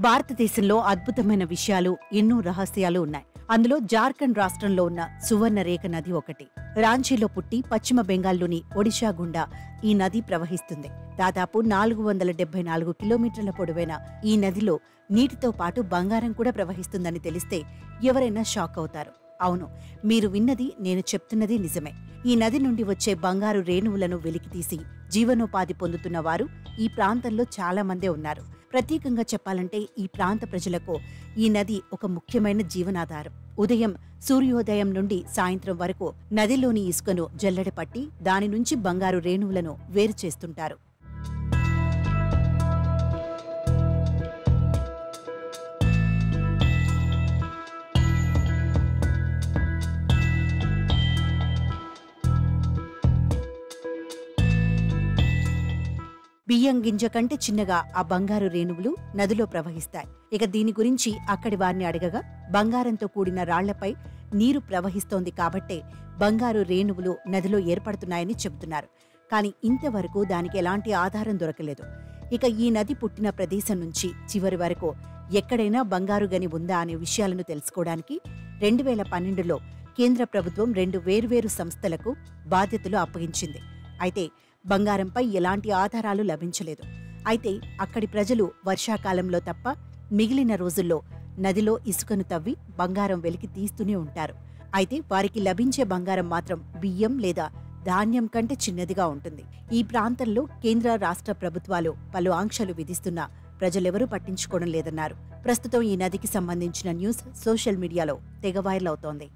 భారతదేశంలో అద్భుతమైన విషయాలు ఎన్నో రహస్యాలు ఉన్నాయి. అందులో జార్ఖండ్ రాష్ట్రంలో ఉన్న సువర్ణరేఖ నది ఒకటి. రాంచీలో పుట్టి పశ్చిమ బెంగాల్లోని ఒడిషా గుండా ఈ నది ప్రవహిస్తుంది. దాదాపు 474 కిలోమీటర్ల పొడవైన ఈ నదిలో నీటితో పాటు బంగారం కూడా ప్రవహిస్తుందని తెలిస్తే ఎవరైనా షాక్ అవుతారు. అవును, మీరు విన్నది నేను చెప్తున్నది నిజమే. ఈ నది నుండి వచ్చే బంగారు రేణువులను వెలికితీసి జీవనోపాధి పొందుతున్న వారు ఈ ప్రాంతంలో చాలా మందే ఉన్నారు. ప్రత్యేకంగా చెప్పాలంటే ఈ ప్రాంత ప్రజలకు ఈ నది ఒక ముఖ్యమైన జీవనాధారం. ఉదయం సూర్యోదయం నుండి సాయంత్రం వరకు నదిలోని ఇసుకను జల్లెడపట్టి దాని నుంచి బంగారు రేణువులను వేరు చేస్తుంటారు. బియ్యం గింజ కంటే చిన్నగా ఆ బంగారు రేణువులు నదిలో ప్రవహిస్తాయి. ఇక దీని గురించి అక్కడి వారిని అడగగా బంగారంతో కూడిన రాళ్లపై నీరు ప్రవహిస్తోంది కాబట్టే బంగారు రేణువులు నదిలో ఏర్పడుతున్నాయని చెబుతున్నారు. కానీ ఇంతవరకు దానికి ఎలాంటి ఆధారం దొరకలేదు. ఇక ఈ నది పుట్టిన ప్రదేశం నుంచి చివరి వరకు ఎక్కడైనా బంగారు గని ఉందా అనే విషయాలను తెలుసుకోవడానికి 2012లో కేంద్ర ప్రభుత్వం 2 వేర్వేరు సంస్థలకు బాధ్యతలు అప్పగించింది. అయితే బంగారంపై ఎలాంటి ఆధారాలు లభించలేదు. అయితే అక్కడి ప్రజలు వర్షాకాలంలో తప్ప మిగిలిన రోజుల్లో నదిలో ఇసుకను తవ్వి బంగారం వెలికి తీస్తూనే ఉంటారు. అయితే వారికి లభించే బంగారం మాత్రం బియ్యం లేదా ధాన్యం కంటే చిన్నదిగా ఉంటుంది. ఈ ప్రాంతంలో కేంద్ర రాష్ట్ర ప్రభుత్వాలు పలు ఆంక్షలు విధిస్తున్నా ప్రజలెవరూ పట్టించుకోవడం లేదన్నారు. ప్రస్తుతం ఈ నదికి సంబంధించిన న్యూస్ సోషల్ మీడియాలో తెగ వైరల్ అవుతోంది.